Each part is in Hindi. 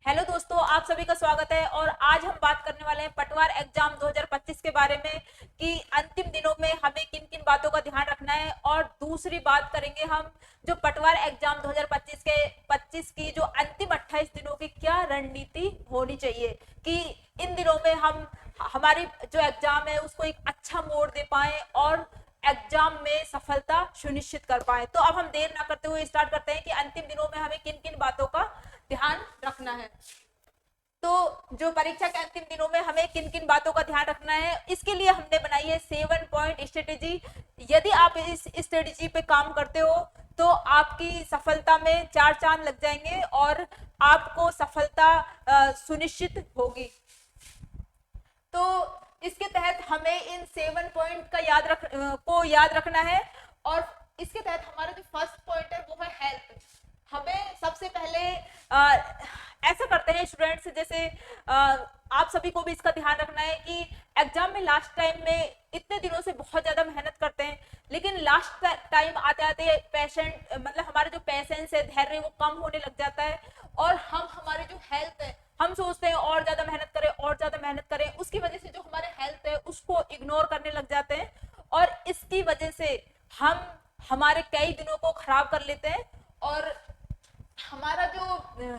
हेलो दोस्तों, आप सभी का स्वागत है। और आज हम बात करने वाले हैं पटवार एग्जाम 2025 के बारे में कि अंतिम दिनों में हमें किन किन बातों का ध्यान रखना है। और दूसरी बात करेंगे हम जो पटवार एग्जाम 2025 की जो अंतिम 28 दिनों की क्या रणनीति होनी चाहिए कि इन दिनों में हम हमारी जो एग्जाम है उसको एक अच्छा मोड़ दे पाए और एग्जाम में सफलता सुनिश्चित कर पाए। तो अब हम देर ना करते हुए स्टार्ट करते हैं कि अंतिम दिनों में हमें किन किन बातों का ध्यान रखना है। तो जो परीक्षा के अंतिम दिनों में हमें किन किन बातों का ध्यान रखना है, इसके लिए हमने बनाई है 7 पॉइंट स्ट्रेटेजी। यदि आप इस स्ट्रेटेजी पे काम करते हो तो आपकी सफलता में 4 चांद लग जाएंगे और आपको सफलता सुनिश्चित होगी। तो इसके तहत हमें इन 7 पॉइंट का याद रखना है। और इसके तहत हमारा जो फर्स्ट पॉइंट है वो है हेल्थ। हमें सबसे पहले ऐसा करते हैं स्टूडेंट्स, जैसे आप सभी को भी इसका ध्यान रखना है कि एग्जाम में लास्ट टाइम में इतने दिनों से बहुत ज्यादा मेहनत करते हैं, लेकिन लास्ट टाइम आते आते पेशेंट मतलब हमारा जो पेशेंस है, धैर्य, वो कम होने लग जाता है। और हम हमारे जो हेल्थ है, हम सोचते हैं और ज्यादा मेहनत करें और ज्यादा मेहनत करें, उसकी वजह से जो हमारे हेल्थ है उसको इग्नोर करने लग जाते हैं। और इसकी वजह से हम हमारे कई दिनों को खराब कर लेते हैं और हमारा जो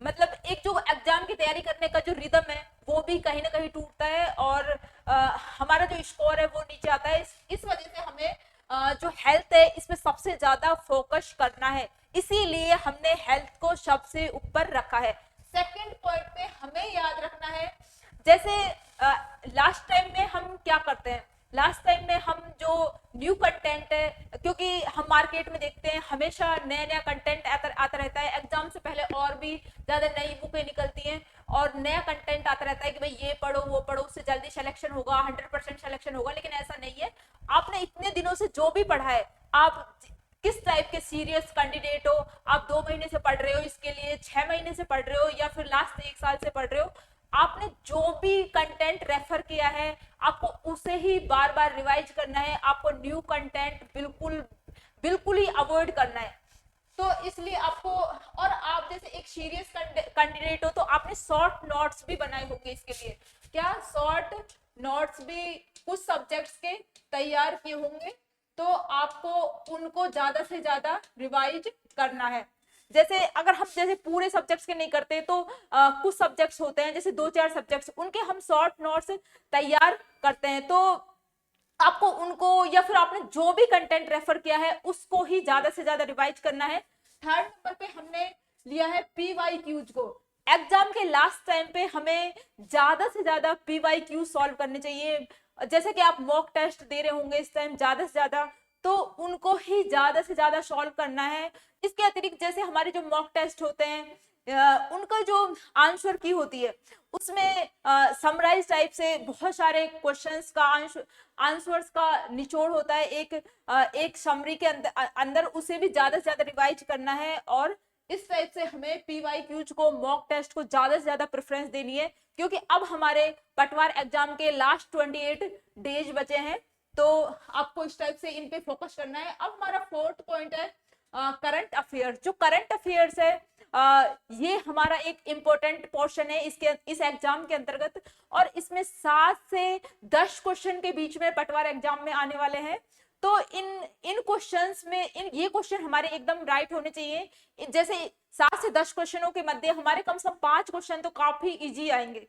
मतलब एक जो एग्जाम की तैयारी करने का जो रिदम है वो भी कहीं ना कहीं टूटता है और हमारा जो स्कोर है वो नीचे आता है। इस वजह से हमें जो हेल्थ है इसमें सबसे ज्यादा फोकस करना है, इसीलिए हमने हेल्थ को सबसे ऊपर रखा है। सेकंड पॉइंट पे हमें याद रखना है, जैसे लास्ट टाइम में हम क्या करते हैं, लास्ट टाइम में हम जो न्यू कंटेंट है, क्योंकि हम मार्केट में देखते हैं हमेशा नया नया कंटेंट आता रहता है। एग्जाम से पहले और भी ज्यादा नई बुकें निकलती हैं और नया कंटेंट आता रहता है कि भाई ये पढ़ो वो पढ़ो, उससे जल्दी सिलेक्शन होगा, 100% सिलेक्शन होगा। लेकिन ऐसा नहीं है। आपने इतने दिनों से जो भी पढ़ा है, आप किस टाइप के सीरियस कैंडिडेट हो, आप 2 महीने से पढ़ रहे हो इसके लिए, 6 महीने से पढ़ रहे हो या फिर लास्ट 1 साल से पढ़ रहे हो, आपने जो भी कंटेंट रेफर किया है आपको उसे ही बार बार रिवाइज करना है। आपको न्यू कंटेंट बिल्कुल ही अवॉइड करना है। तो इसलिए आपको, और आप जैसे एक सीरियस कैंडिडेट हो तो आपने शॉर्ट नोट्स भी बनाए होंगे इसके लिए। क्या शॉर्ट नोट्स भी कुछ सब्जेक्ट्स के तैयार किए होंगे, तो आपको उनको ज्यादा से ज्यादा रिवाइज करना है। जैसे अगर हम जैसे पूरे सब्जेक्ट्स के नहीं करते तो कुछ सब्जेक्ट्स होते हैं, जैसे 2-4 सब्जेक्ट्स, उनके हम शॉर्ट नोट्स तैयार करते हैं। तो आपको उनको या फिर आपने जो भी कंटेंट रेफर किया है उसको ही ज्यादा से ज्यादा रिवाइज करना है। थर्ड नंबर पे हमने लिया है पीवाईक्यूज को। एग्जाम के लास्ट टाइम पे हमें ज्यादा से ज्यादा पीवाईक्यू सॉल्व करने चाहिए। जैसे कि आप मॉक टेस्ट दे रहे होंगे इस टाइम ज्यादा से ज्यादा, तो उनको ही ज्यादा से ज्यादा सॉल्व करना है। इसके अतिरिक्त जैसे हमारे जो मॉक टेस्ट होते हैं उनका जो आंसर की होती है उसमें समराइज टाइप से बहुत सारे क्वेश्चंस का आंसर्स का निचोड़ होता है एक समरी के अंदर उसे भी ज्यादा से ज्यादा रिवाइज करना है। और इस टाइप से हमें पीवाईक्यूज को, मॉक टेस्ट को ज्यादा से ज्यादा प्रेफरेंस देनी है, क्योंकि अब हमारे पटवार एग्जाम के लास्ट 28 डेज बचे हैं। तो आपको इस टाइप से इन पे फोकस करना है। अब हमारा फोर्थ पॉइंट है करंट अफेयर्स। जो करंट अफेयर्स है ये हमारा एक इंपॉर्टेंट पोर्शन है इस एग्जाम के अंतर्गत। और इसमें 7 से 10 क्वेश्चन के बीच में पटवार एग्जाम में आने वाले हैं। तो इन क्वेश्चंस में ये क्वेश्चन हमारे एकदम राइट होने चाहिए। जैसे 7 से 10 क्वेश्चनों के मध्य हमारे कम से कम 5 क्वेश्चन तो काफी इजी आएंगे,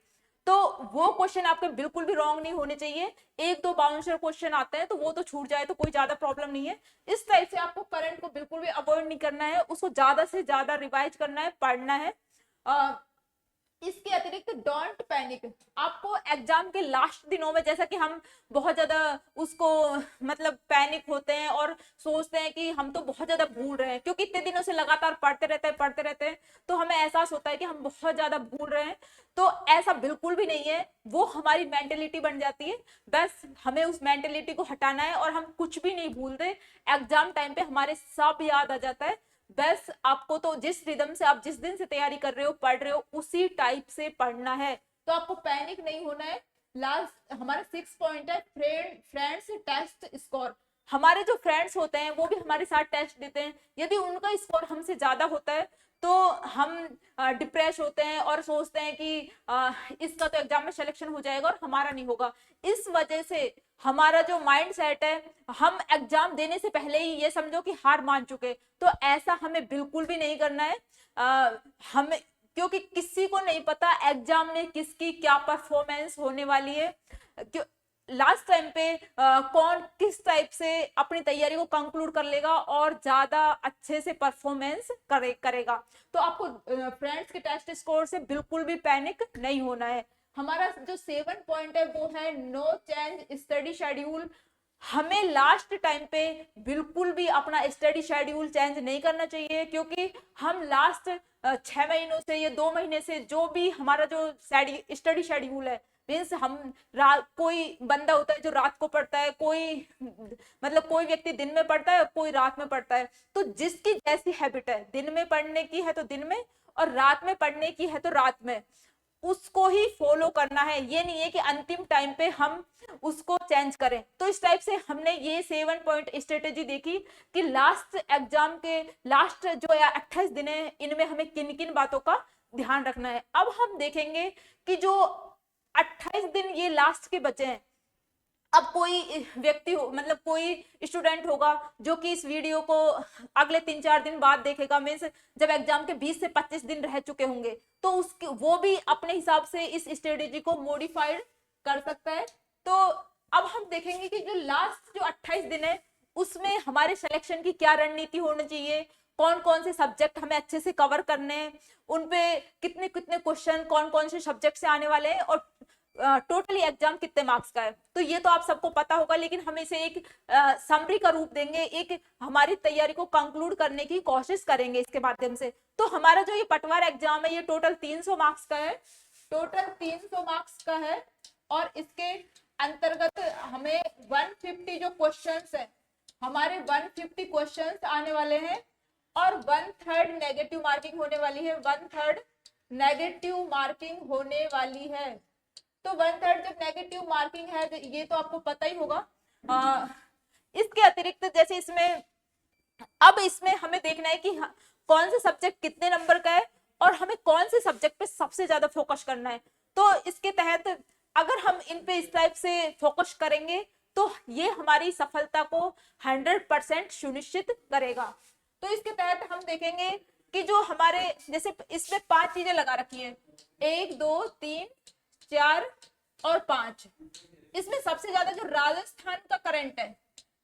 तो वो क्वेश्चन आपके बिल्कुल भी रॉन्ग नहीं होने चाहिए। 1-2 बाउंसर क्वेश्चन आते हैं तो वो तो छूट जाए तो कोई ज्यादा प्रॉब्लम नहीं है। इस टाइप से आपको करंट को बिल्कुल भी अवॉइड नहीं करना है, उसको ज्यादा से ज्यादा रिवाइज करना है, पढ़ना है। इसके अतिरिक्त डोंट पैनिक। आपको एग्जाम के लास्ट दिनों में, जैसा कि हम बहुत ज्यादा उसको मतलब पैनिक होते हैं और सोचते हैं कि हम तो बहुत ज्यादा भूल रहे हैं, क्योंकि इतने दिनों से लगातार पढ़ते रहते हैं तो हमें एहसास होता है कि हम बहुत ज्यादा भूल रहे हैं। तो ऐसा बिल्कुल भी नहीं है, वो हमारी मेंटेलिटी बन जाती है। बस हमें उस मेंटेलिटी को हटाना है और हम कुछ भी नहीं भूलते। एग्जाम टाइम पे हमारे सब याद आ जाता है। बस आपको तो जिस रिदम से आप जिस दिन से तैयारी कर रहे हो, पढ़ रहे हो, उसी टाइप से पढ़ना है। तो आपको पैनिक नहीं होना है। लास्ट हमारा 6 पॉइंट है फ्रेंड्स टेस्ट स्कोर। हमारे जो फ्रेंड्स होते हैं वो भी हमारे साथ टेस्ट देते हैं। यदि उनका स्कोर हमसे ज्यादा होता है तो हम डिप्रेस होते हैं और सोचते हैं कि इसका तो एग्जाम में सिलेक्शन हो जाएगा और हमारा नहीं होगा। इस वजह से हमारा जो माइंड सेट है, हम एग्जाम देने से पहले ही ये समझो कि हार मान चुके। तो ऐसा हमें बिल्कुल भी नहीं करना है। हमें, क्योंकि किसी को नहीं पता एग्जाम में किसकी क्या परफॉर्मेंस होने वाली है, क्यों लास्ट टाइम पे कौन किस टाइप से अपनी तैयारी को कंक्लूड कर लेगा और ज्यादा अच्छे से परफॉर्मेंस करेगा। तो आपको फ्रेंड्स के टेस्ट स्कोर से बिल्कुल भी पैनिक नहीं होना है। हमारा जो 7 पॉइंट है वो है नो चेंज स्टडी शेड्यूल। हमें लास्ट टाइम पे बिल्कुल भी अपना स्टडी शेड्यूल चेंज नहीं करना चाहिए, क्योंकि हम लास्ट 6 महीनों से या 2 महीने से जो भी हमारा जो स्टडी शेड्यूल है, मीन्स हम कोई बंदा होता है जो रात को पढ़ता है, कोई मतलब कोई व्यक्ति दिन में पढ़ता है, कोई रात में पढ़ता है। तो जिसकी जैसी हैबिट है, दिन में पढ़ने की है तो दिन में, और रात में पढ़ने की है तो रात में, उसको ही फॉलो करना है। ये नहीं है कि अंतिम टाइम पे हम उसको चेंज करें। तो इस टाइप से हमने ये 7 पॉइंट स्ट्रेटेजी देखी कि लास्ट एग्जाम के लास्ट जो 28 दिन है, इनमें हमें किन किन बातों का ध्यान रखना है। अब हम देखेंगे कि जो 28 दिन ये लास्ट के बचे हैं, अब कोई व्यक्ति मतलब कोई स्टूडेंट होगा जो कि इस वीडियो को अगले 3-4 दिन बाद देखेगा, मीन्स जब एग्जाम के 20 से 25 दिन रह चुके होंगे, तो उसके वो भी अपने हिसाब से इस स्ट्रेटेजी को मॉडिफाइड कर सकता है। तो अब हम देखेंगे कि जो लास्ट जो 28 दिन है उसमें हमारे सिलेक्शन की क्या रणनीति होनी चाहिए, कौन कौन से सब्जेक्ट हमें अच्छे से कवर करने हैं, उनपे कितने कितने क्वेश्चन कौन कौन से सब्जेक्ट से आने वाले हैं, और टोटली एग्जाम कितने मार्क्स का है। तो ये तो आप सबको पता होगा, लेकिन हम इसे एक समरी का रूप देंगे, एक हमारी तैयारी को कंक्लूड करने की कोशिश करेंगे इसके माध्यम से। तो हमारा जो ये पटवार एग्जाम है ये टोटल 300 मार्क्स का है, टोटल 300 मार्क्स का है। और इसके अंतर्गत हमें 150 जो क्वेश्चंस है, हमारे 150 क्वेश्चंस आने वाले हैं, और 1/3 नेगेटिव मार्किंग होने वाली है, 1/3 नेगेटिव मार्किंग होने वाली है। तो 1/3 जब नेगेटिव मार्किंग है, ये तो आपको पता ही होगा। इसके अतिरिक्त जैसे इसमें अब इसमें हमें देखना है कि कौन से सब्जेक्ट कितने नंबर का है और हमें कौन से सब्जेक्ट पे सबसे ज्यादा फोकस करना है। तो इसके तहत अगर हम इन पे इस टाइप से फोकस करेंगे तो ये हमारी सफलता को 100% सुनिश्चित करेगा। तो इसके तहत हम देखेंगे कि जो हमारे जैसे इसमें 5 चीजें लगा रखी है, 1 2 3 4 और 5। इसमें सबसे ज्यादा जो राजस्थान का करंट है,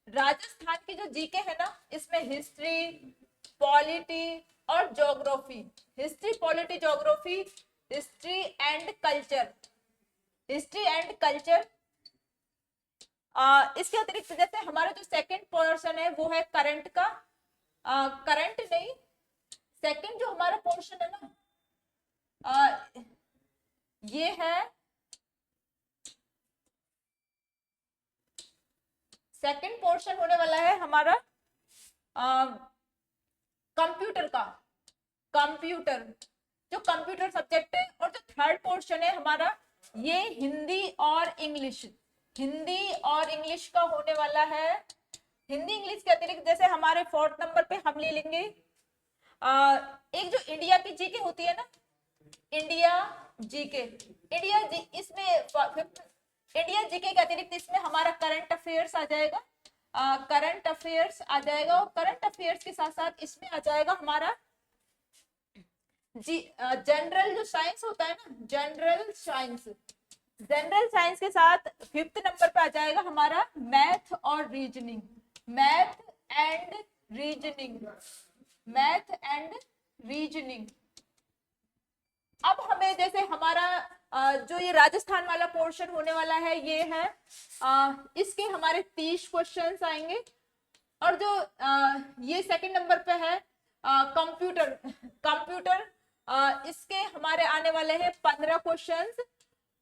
राजस्थान की जो जीके है ना, इसमें हिस्ट्री, पॉलिटी और geography, history polity geography, history and culture, history and culture. इसके अतिरिक्त जैसे हमारा जो सेकंड पोर्शन है वो है करंट का, करंट नहीं, सेकंड जो हमारा पोर्शन है ना, ये है सेकंड पोर्शन होने वाला है हमारा कंप्यूटर का, कंप्यूटर जो कंप्यूटर सब्जेक्ट है। और जो थर्ड पोर्शन है हमारा ये हिंदी और इंग्लिश, हिंदी और इंग्लिश का होने वाला है। हिंदी इंग्लिश के अतिरिक्त जैसे हमारे 4th नंबर पे हम ले लेंगे एक जो इंडिया की जीके होती है ना, इंडिया जीके, इंडिया जी, इसमें इंडिया जीके के अतिरिक्त इसमें हमारा करंट अफेयर्स आ जाएगा, करंट अफेयर्स आ जाएगा। और करंट अफेयर्स के साथ साथ इसमें आ जाएगा हमारा जी जनरल जो साइंस होता है ना, जनरल साइंस, जनरल साइंस के साथ 5th नंबर पे आ जाएगा हमारा मैथ और reasoning, math and reasoning, math and reasoning. अब हमें जैसे हमारा जो ये राजस्थान वाला पोर्शन होने वाला है ये है, इसके हमारे 30 क्वेश्चंस आएंगे। और जो ये सेकंड नंबर पे है कंप्यूटर, कंप्यूटर, इसके हमारे आने वाले हैं 15 क्वेश्चंस।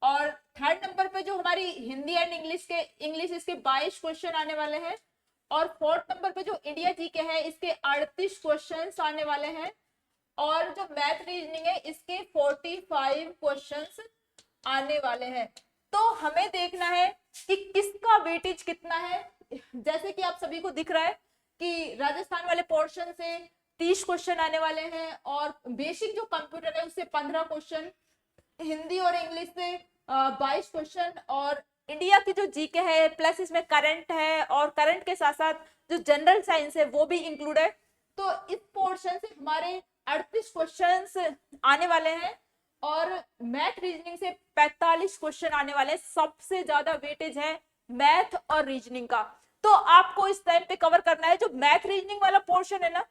और थर्ड नंबर पे जो हमारी हिंदी एंड इंग्लिश इसके 22 क्वेश्चन आने वाले हैं। और 4th नंबर पे जो इंडिया जीके है इसके 38 क्वेश्चंस आने वाले हैं। और जो मैथ रीजनिंग है इसके 45 क्वेश्चंस आने वाले हैं। तो हमें देखना है कि किसका वेटेज कितना है। जैसे कि आप सभी को दिख रहा है कि राजस्थान वाले पोर्शन से 30 क्वेश्चन आने वाले हैं, और बेसिक जो कंप्यूटर है उससे 15 क्वेश्चन, हिंदी और इंग्लिश से 22 क्वेश्चन, और इंडिया की जो जीके है प्लस इसमें करंट है, और करंट के साथ साथ जो जनरल साइंस है वो भी इंक्लूड है। तो इस पोर्शन से हमारे 38 क्वेश्चंस आने वाले हैं, और मैथ रीजनिंग से 45 क्वेश्चन आने वाले हैं। सबसे ज्यादा वेटेज है मैथ और रीजनिंग का। तो आपको इस टाइम पे कवर करना है जो मैथ रीजनिंग वाला पोर्शन है ना,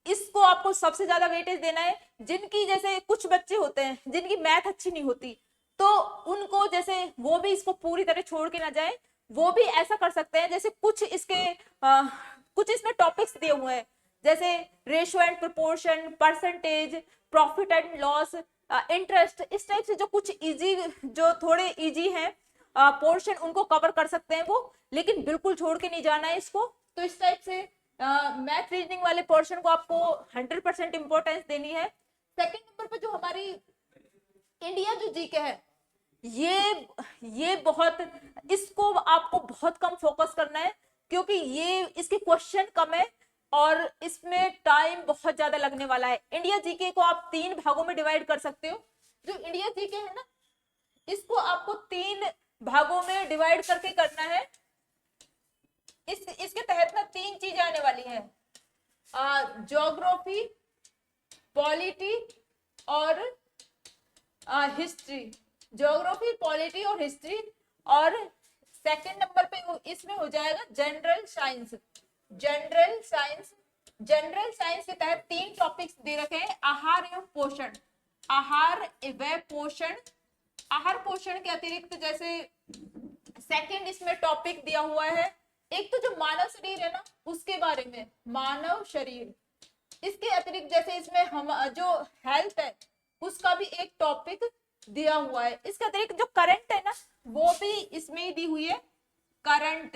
इसको आपको सबसे ज्यादा वेटेज देना है। जिनकी जैसे कुछ बच्चे होते हैं जिनकी मैथ अच्छी नहीं होती, तो उनको जैसे वो भी इसको पूरी तरह छोड़ के ना जाए, वो भी ऐसा कर सकते हैं। जैसे कुछ इसके कुछ इसमें टॉपिक्स दिए हुए हैं, जैसे ratio and proportion, percentage, profit and loss, interest, इस टाइप से जो कुछ इजी, जो थोड़े इजी हैं पोर्शन, उनको कवर कर सकते हैं वो, लेकिन बिल्कुल छोड़ के नहीं जाना है इसको। तो इस टाइप से मैथ रीजनिंग वाले पोर्शन को आपको 100% इंपॉर्टेंस देनी है। सेकंड नंबर पे जो हमारी इंडिया जो जीके है, ये बहुत, इसको आपको बहुत कम फोकस करना है, क्योंकि ये इसके क्वेश्चन कम है और इसमें टाइम बहुत ज्यादा लगने वाला है। इंडिया जीके को आप 3 भागों में डिवाइड कर सकते हो। जो इंडिया जीके है ना, इसको आपको 3 भागों में डिवाइड करके करना है। इसके तहत ना 3 चीजें आने वाली हैं, ज्योग्राफी, पॉलिटी और हिस्ट्री। ज्योग्राफी, पॉलिटी और हिस्ट्री, और सेकंड नंबर पे इसमें हो जाएगा general science. General science, general science के तहत 3 टॉपिक्स दे रखे हैं, आहार एवं पोषण। आहार व पोषण, आहार पोषण के अतिरिक्त जैसे सेकंड इसमें टॉपिक दिया हुआ है, एक तो जो मानव शरीर है ना उसके बारे में, मानव शरीर। इसके अतिरिक्त जैसे इसमें हम जो हेल्थ है उसका भी एक टॉपिक दिया हुआ है। इसके अतिरिक्त जो करंट है ना वो भी इसमें ही दी हुई है, करंट।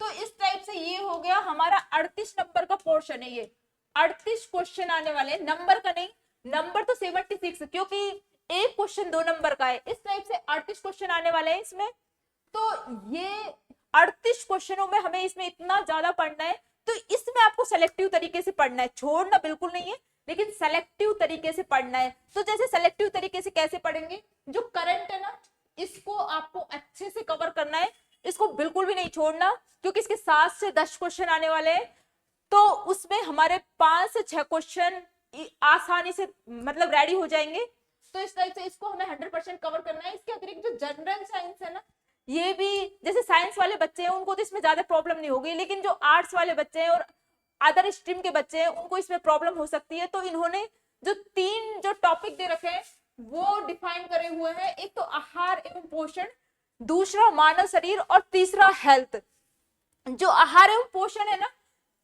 तो इस टाइप से ये हो गया हमारा 38 नंबर का पोर्शन है। ये 38 क्वेश्चन आने वाले हैं, नंबर का नहीं, नंबर तो 76, क्योंकि एक क्वेश्चन 2 नंबर का है। इस टाइप से 38 क्वेश्चन आने वाले हैं इसमें। तो ये 38 क्वेश्चनों में हमें इसमें इतना ज्यादा पढ़ना है, तो इसमें आपको सेलेक्टिव तरीके से पढ़ना है, छोड़ना बिल्कुल नहीं है, लेकिन सेलेक्टिव तरीके से पढ़ना है। तो जैसे सेलेक्टिव तरीके से कैसे पढ़ेंगे, जो करंट है ना इसको आपको अच्छे से कवर करना है, इसको बिल्कुल भी नहीं छोड़ना, क्योंकि इसके 7 से 10 क्वेश्चन आने वाले हैं। तो उसमें हमारे 5 से 6 क्वेश्चन आसानी से मतलब रेडी हो जाएंगे। तो इस तरह से इसको हमें 100% कवर करना है। इसके अतिरिक्त जो जनरल साइंस है ना, ये भी जैसे साइंस वाले बच्चे हैं उनको तो इसमें ज्यादा प्रॉब्लम नहीं होगी, लेकिन जो आर्ट्स वाले बच्चे हैं और अदर स्ट्रीम के बच्चे हैं उनको इसमें प्रॉब्लम हो सकती है। तो इन्होंने जो 3 जो टॉपिक दे रखे हैं वो डिफाइन करे हुए हैं, एक तो आहार एवं पोषण, दूसरा मानव शरीर, और तीसरा हेल्थ। जो आहार एवं पोषण है ना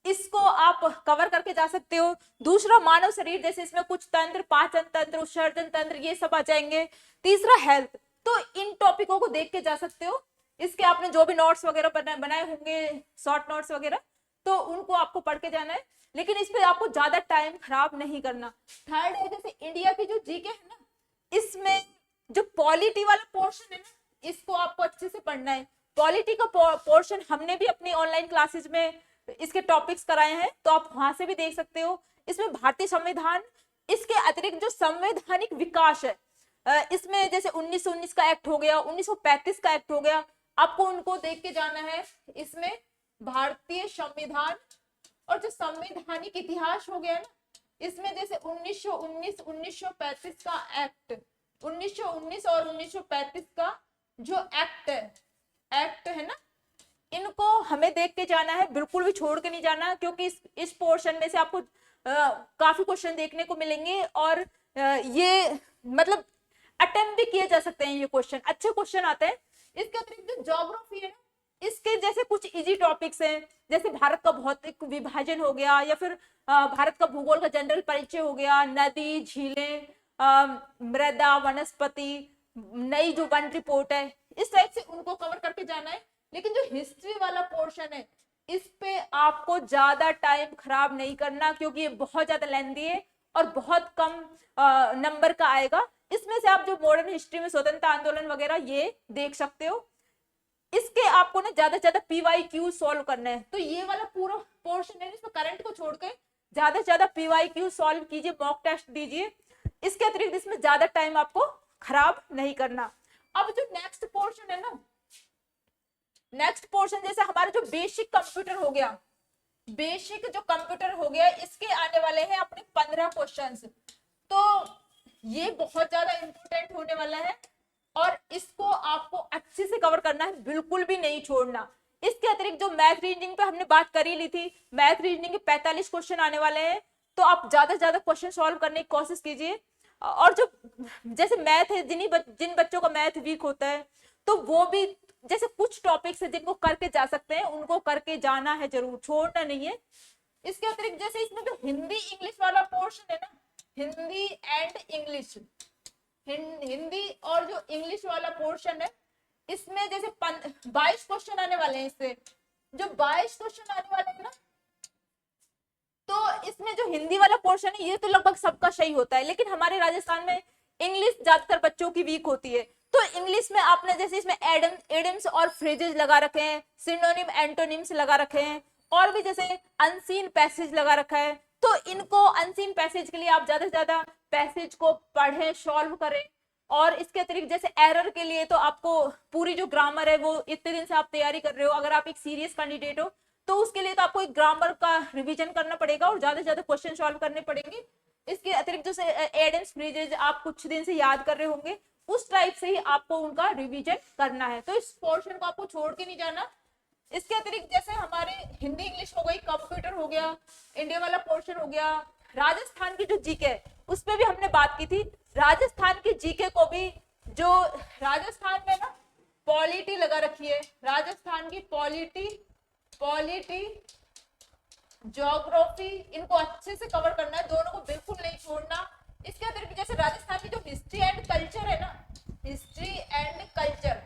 इसको आप कवर करके जा सकते हो। दूसरा मानव शरीर, जैसे इसमें कुछ तंत्र, पाचन तंत्र, उत्सर्जन तंत्र, ये सब आ जाएंगे। तीसरा हेल्थ। तो इन टॉपिकों को देख के जा सकते हो। इसके आपने जो भी नोट्स वगैरह बनाए होंगे, शॉर्ट नोट्स वगैरह, तो उनको आपको पढ़ के जाना है, लेकिन इस पे आपको ज्यादा टाइम खराब नहीं करना। थर्ड है जैसे इंडिया की जो जीके है ना, इसमें जो पॉलिटी वाला पोर्शन है ना इसको आपको अच्छे से पढ़ना है। पॉलिटी का पोर्शन हमने भी अपनी ऑनलाइन क्लासेस में इसके टॉपिक्स कराए हैं, तो आप वहां से भी देख सकते हो। इसमें भारतीय संविधान, इसके अतिरिक्त जो संवैधानिक विकास है, इसमें जैसे 1919 का एक्ट हो गया, 1935 का एक्ट हो गया, आपको उनको देख के जाना है। इसमें भारतीय संविधान और जो संवैधानिक इतिहास हो गया ना, इसमें जैसे 1919, 1935 का एक्ट, 1919 और 1935 का जो एक्ट है ना, इनको हमें देख के जाना है, बिल्कुल भी छोड़ के नहीं जाना, क्योंकि इस पोर्शन में से आपको काफी क्वेश्चन देखने को मिलेंगे, और ये मतलब अटेम्प्ट भी किए जा सकते हैं, ये क्वेश्चन अच्छे क्वेश्चन आते हैं। इसके अतिरिक्त जो ज्योग्राफी है, इसके जैसे कुछ इजी टॉपिक्स हैं, जैसे भारत का भौतिक विभाजन हो गया, या फिर भारत का भूगोल का जनरल परिचय हो गया, नदी, झीलें, मृदा, वनस्पति, नई जो वन रिपोर्ट है, इस टाइप से उनको कवर करके जाना है। लेकिन जो हिस्ट्री वाला पोर्शन है, इस पे आपको ज्यादा टाइम खराब नहीं करना, क्योंकि ये बहुत ज्यादा लेंथी है और बहुत कम नंबर का आएगा। इसमें से आप जो मॉडर्न हिस्ट्री में स्वतंत्रता आंदोलन वगैरह ये देख सकते हो। इसके आपको ना ज्यादा से ज्यादा PYQ सॉल्व करना है। तो ये वाला पूरा पोर्शन है, इसमें करंट को छोड़ के ज्यादा से ज्यादा पीवाईक्यू सॉल्व कीजिए, मॉक टेस्ट दीजिए। इसके अतिरिक्त इसमें ज्यादा टाइम आपको खराब नहीं करना। अब जो नेक्स्ट पोर्शन है ना, नेक्स्ट पोर्शन जैसे हमारा जो बेसिक कंप्यूटर हो गया, बेसिक जो कंप्यूटर हो गया, इसके आने वाले हैं अपने 15 क्वेश्चंस। तो ये बहुत ज्यादा इंपॉर्टेंट होने वाला है और इसको आपको अच्छे से कवर करना है, बिल्कुल भी नहीं छोड़ना। इसके अतिरिक्त जो मैथ रीजनिंग पे हमने बात कर ही ली थी, मैथ रीजनिंग के 45 क्वेश्चन आने वाले हैं, तो आप ज्यादा से ज्यादा क्वेश्चन सॉल्व करने की कोशिश कीजिए। और जो जैसे मैथ है, जिन बच्चों का मैथ वीक होता है, तो वो भी जैसे कुछ टॉपिक्स है जिनको करके जा सकते हैं, उनको करके जाना है, जरूर छोड़ना नहीं है। इसके अतिरिक्त जैसे इसमें जो हिंदी इंग्लिश वाला पोर्शन है ना, हिंदी एंड इंग्लिश, हिंदी और जो इंग्लिश वाला पोर्शन है, इसमें जैसे 22 क्वेश्चन आने वाले हैं। इससे जो 22 क्वेश्चन आने वाले हैं ना, तो इसमें जो हिंदी वाला पोर्शन है ये तो लगभग सबका सही होता है, लेकिन हमारे राजस्थान में इंग्लिश ज्यादातर बच्चों की वीक होती है। तो इंग्लिश में आपने जैसे इसमें एडम्स और फ्रेजेस लगा रखे हैं, सिनोनिम एंटोनिम्स लगा रखे हैं, और भी जैसे अनसीन पैसेज लगा रखा है। तो इनको अनसीन पैसेज के लिए आप ज्यादा से ज्यादा पैसेज को पढ़ें, सॉल्व करें। और इसके अतिरिक्त जैसे एरर के लिए तो आपको पूरी जो ग्रामर है, वो इतने दिन से आप तैयारी कर रहे हो, अगर आप एक सीरियस कैंडिडेट हो तो उसके लिए तो आपको एक ग्रामर का रिवीजन करना पड़ेगा और ज्यादा से ज्यादा क्वेश्चन सॉल्व करने पड़ेंगे। इसके अतिरिक्त जो एडम्स फ्रेजेस आप कुछ दिन से याद कर रहे होंगे, उस टाइप से ही आपको उनका रिवीजन करना है। तो इस पोर्शन को आपको छोड़ के नहीं जाना। इसके अतिरिक्त जैसे हमारे हिंदी इंग्लिश हो गई, कंप्यूटर हो गया, इंडिया वाला पोर्शन हो गया, राजस्थान की जो जीके है उस पर भी हमने बात की थी। राजस्थान की जीके को भी, जो राजस्थान में ना पॉलिटी लगा रखी है, राजस्थान की पॉलिटी ज्योग्राफी, इनको अच्छे से कवर करना है, दोनों को बिल्कुल नहीं छोड़ना। इसके अतिरिक्त जैसे राजस्थान की जो हिस्ट्री एंड कल्चर है ना, हिस्ट्री एंड कल्चर,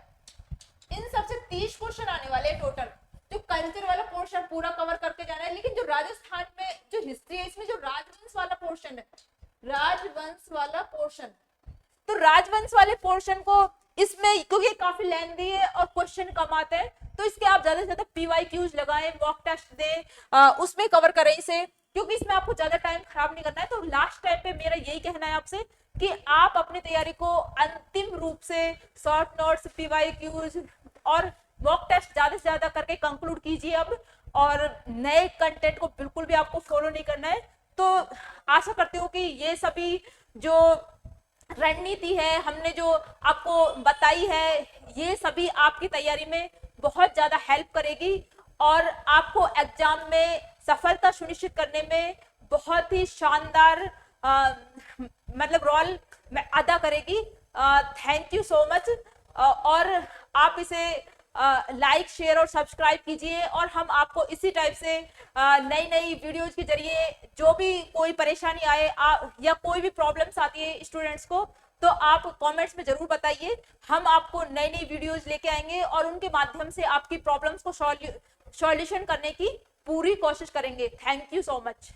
इन सबसे 30 क्वेश्चन आने वाले हैं टोटल। जो कल्चर वाला पोर्शन पूरा कवर करके जाना है, लेकिन जो राजस्थान में जो हिस्ट्री है, इसमें जो राजवंश वाला पोर्शन है, राजवंश वाला पोर्शन, तो राजवंश वाले पोर्शन को इसमें, क्योंकि काफी लेंथी है और क्वेश्चन कम आते हैं, तो इसके आप ज्यादा से ज्यादा पीवाईक्यूज लगाएं, मॉक टेस्ट दें, उसमें कवर करें इसे, क्योंकि इसमें आपको ज्यादा टाइम खराब नहीं करना है। तो लास्ट टाइम पे मेरा यही कहना है आपसे कि आप अपनी तैयारी को अंतिम रूप से शॉर्ट नोट्स, पीवाईक्यूज और मॉक टेस्ट ज्यादा से ज्यादा करके कंक्लूड कीजिए अब, और नए कंटेंट को बिल्कुल भी आपको फॉलो नहीं करना है। तो आशा करती हूँ कि ये सभी जो रणनीति है हमने जो आपको बताई है, ये सभी आपकी तैयारी में बहुत ज्यादा हेल्प करेगी और आपको एग्जाम में सफलता सुनिश्चित करने में बहुत ही शानदार मतलब रोल अदा करेगी। Thank you so much. और आप इसे लाइक, शेयर और सब्सक्राइब कीजिए, और हम आपको इसी टाइप से नई नई वीडियोज के जरिए, जो भी कोई परेशानी आए या कोई भी प्रॉब्लम्स आती है स्टूडेंट्स को, तो आप कमेंट्स में जरूर बताइए। हम आपको नई नई वीडियोज लेके आएंगे और उनके माध्यम से आपकी प्रॉब्लम्स को सॉल्यूशन करने की पूरी कोशिश करेंगे। Thank you so much.